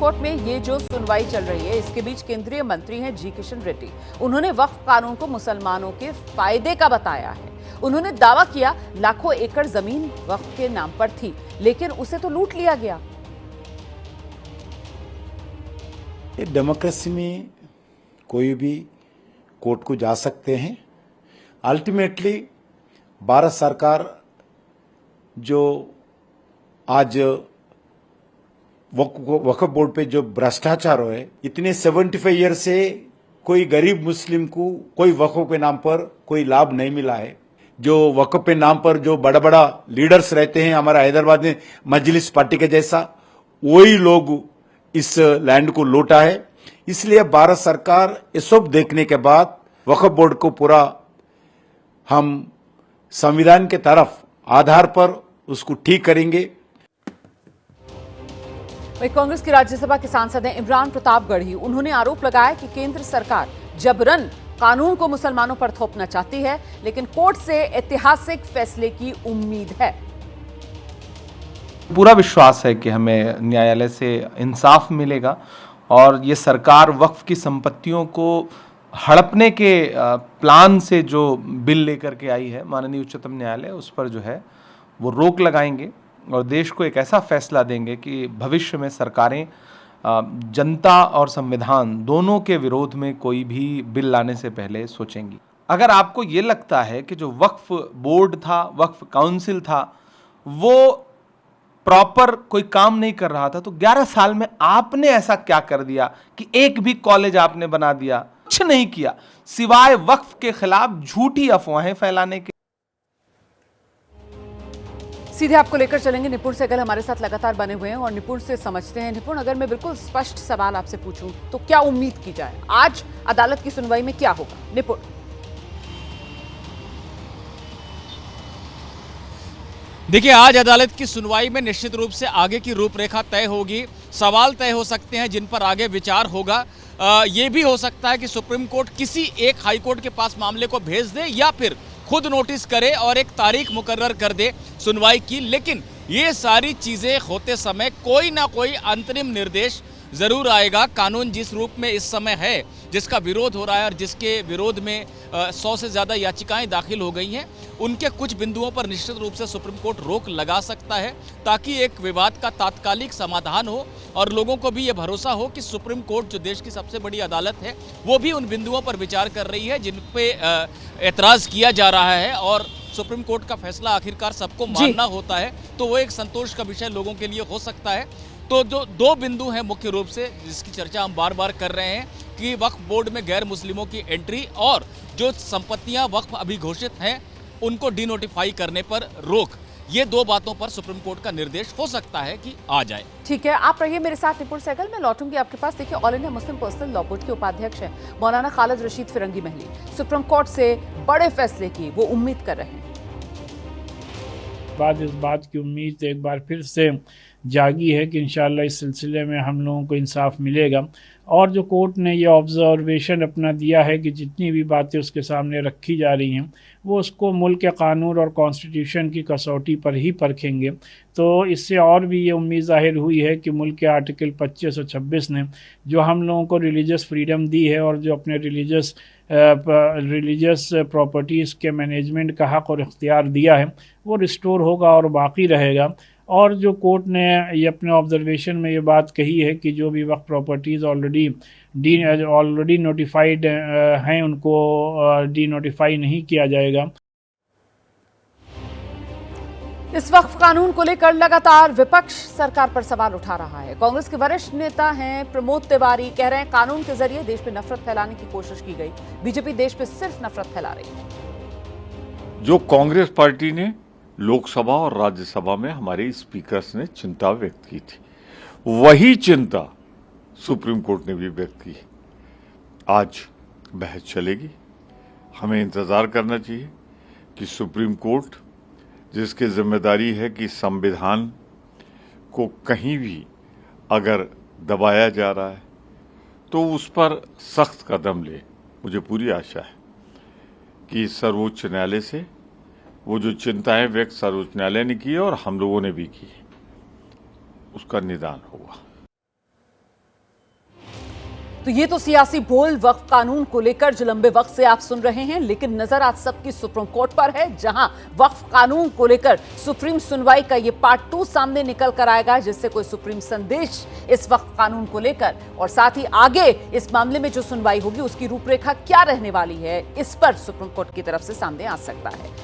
Court में ये जो सुनवाई चल रही है, इसके बीच केंद्रीय मंत्री हैं जी किशन रेड्डी। उन्होंने वक्फ कानून को मुसलमानों के फायदे का बताया है। उन्होंने दावा किया लाखों एकड़ जमीन वक्फ के नाम पर थी, लेकिन उसे तो लूट लिया गया। डेमोक्रेसी में कोई भी कोर्ट को जा सकते हैं। अल्टीमेटली भारत सरकार जो आज वक्फ बोर्ड पे जो भ्रष्टाचार है, इतने 75 ईयर से कोई गरीब मुस्लिम को कोई वक्फ के नाम पर कोई लाभ नहीं मिला है। जो वक्फ के नाम पर जो बड़ा बड़ा लीडर्स रहते हैं, हमारा हैदराबाद में मजलिस पार्टी के जैसा, वही लोग इस लैंड को लूटा है। इसलिए भारत सरकार ये सब देखने के बाद वक्फ बोर्ड को पूरा हम संविधान के तरफ आधार पर उसको ठीक करेंगे। कांग्रेस की राज्यसभा के सांसद हैं इमरान प्रतापगढ़ी। उन्होंने आरोप लगाया कि केंद्र सरकार जबरन कानून को मुसलमानों पर थोपना चाहती है, लेकिन कोर्ट से ऐतिहासिक फैसले की उम्मीद है। पूरा विश्वास है कि हमें न्यायालय से इंसाफ मिलेगा और ये सरकार वक्फ की संपत्तियों को हड़पने के प्लान से जो बिल लेकर के आई है माननीय उच्चतम न्यायालय, उस पर जो है वो रोक लगाएंगे और देश को एक ऐसा फैसला देंगे कि भविष्य में सरकारें जनता और संविधान दोनों के विरोध में कोई भी बिल लाने से पहले सोचेंगी। अगर आपको ये लगता है कि जो वक्फ बोर्ड था, वक्फ काउंसिल था, वो प्रॉपर कोई काम नहीं कर रहा था, तो 11 साल में आपने ऐसा क्या कर दिया कि एक भी कॉलेज आपने बना दिया? कुछ नहीं किया सिवाय वक्फ के खिलाफ झूठी अफवाहें फैलाने के। सीधे आपको लेकर चलेंगे निपुण सहगल हमारे साथ लगातार बने हुए हैं और निपुण से समझते हैं। निपुण, अगर मैं बिल्कुल स्पष्ट सवाल आपसे पूछूं तो क्या उम्मीद की जाए? आज अदालत की सुनवाई में क्या होगा? निपुण। देखिए, आज अदालत की सुनवाई में निश्चित रूप से आगे की रूपरेखा तय होगी। सवाल तय हो सकते हैं जिन पर आगे विचार होगा। ये भी हो सकता है कि सुप्रीम कोर्ट किसी एक हाई कोर्ट के पास मामले को भेज दे या फिर खुद नोटिस करे और एक तारीख मुकर्रर कर दे सुनवाई की। लेकिन ये सारी चीज़ें होते समय कोई ना कोई अंतरिम निर्देश ज़रूर आएगा। कानून जिस रूप में इस समय है, जिसका विरोध हो रहा है और जिसके विरोध में 100 से ज़्यादा याचिकाएं दाखिल हो गई हैं, उनके कुछ बिंदुओं पर निश्चित रूप से सुप्रीम कोर्ट रोक लगा सकता है ताकि एक विवाद का तात्कालिक समाधान हो और लोगों को भी ये भरोसा हो कि सुप्रीम कोर्ट जो देश की सबसे बड़ी अदालत है, वो भी उन बिंदुओं पर विचार कर रही है जिन पे एतराज़ किया जा रहा है और सुप्रीम कोर्ट का फैसला आखिरकार सबको मानना होता है, तो वो एक संतोष का विषय लोगों के लिए हो सकता है। तो जो दो बिंदु हैं मुख्य रूप से जिसकी चर्चा हम बार बार कर रहे हैं कि वक्फ बोर्ड में गैर मुस्लिमों की एंट्री और जो संपत्तियां वक्फ अभी घोषित हैं उनको डिनोटिफाई करने पर रोक, ये दो बातों पर सुप्रीम कोर्ट का निर्देश हो सकता है कि आ जाए। ठीक है, आप रहिए मेरे साथ निपुण सहगल। मैं लौटूंगी आपके पास। देखिए, all India Muslim personal law board के उपाध्यक्ष हैं मौलाना खालिद रशीद फिरंगी महली। सुप्रीम कोर्ट से बड़े फैसले की वो उम्मीद कर रहे हैं। बाद इस बात की उम्मीद एक बार फिर से जागी है कि इंशाअल्लाह इस सिलसिले में हम लोगों को इंसाफ मिलेगा। और जो कोर्ट ने ये ऑब्जर्वेशन अपना दिया है कि जितनी भी बातें उसके सामने रखी जा रही हैं वो उसको मुल्क के कानून और कॉन्स्टिट्यूशन की कसौटी पर ही परखेंगे। तो इससे और भी ये उम्मीद ज़ाहिर हुई है कि मुल्क के आर्टिकल 25 और 26 ने जो हम लोगों को रिलीजियस फ्रीडम दी है और जो अपने रिलीजियस प्रॉपर्टीज़ के मैनेजमेंट का हक़ और इख्तियार दिया है, वो रिस्टोर होगा और बाकी रहेगा। और जो कोर्ट ने ये अपने ऑब्जर्वेशन में ये बात कही है कि जो भी वक्त प्रॉपर्टीज़ ऑलरेडी नोटिफाइड हैं उनको डी नोटिफाई नहीं किया जाएगा। इस वक्फ कानून को लेकर लगातार विपक्ष सरकार पर सवाल उठा रहा है। कांग्रेस के वरिष्ठ नेता हैं प्रमोद तिवारी, कह रहे हैं कानून के जरिए देश में नफरत फैलाने की कोशिश की गई। बीजेपी देश पे सिर्फ नफरत फैला रही है। जो कांग्रेस पार्टी ने लोकसभा और राज्यसभा में हमारे स्पीकर्स ने चिंता व्यक्त की थी, वही चिंता सुप्रीम कोर्ट ने भी व्यक्त की। आज बहस चलेगी। हमें इंतजार करना चाहिए कि सुप्रीम कोर्ट, जिसकी जिम्मेदारी है कि संविधान को कहीं भी अगर दबाया जा रहा है तो उस पर सख्त कदम ले। मुझे पूरी आशा है कि सर्वोच्च न्यायालय से वो जो चिंताएं व्यक्त सर्वोच्च न्यायालय ने की और हम लोगों ने भी की, उसका निदान होगा। तो ये तो सियासी बोल वक्फ कानून को लेकर जो लंबे वक्त से आप सुन रहे हैं, लेकिन नजर आज सबकी सुप्रीम कोर्ट पर है, जहां वक्फ कानून को लेकर सुप्रीम सुनवाई का ये पार्ट 2 सामने निकल कर आएगा, जिससे कोई सुप्रीम संदेश इस वक्फ कानून को लेकर और साथ ही आगे इस मामले में जो सुनवाई होगी उसकी रूपरेखा क्या रहने वाली है, इस पर सुप्रीम कोर्ट की तरफ से सामने आ सकता है।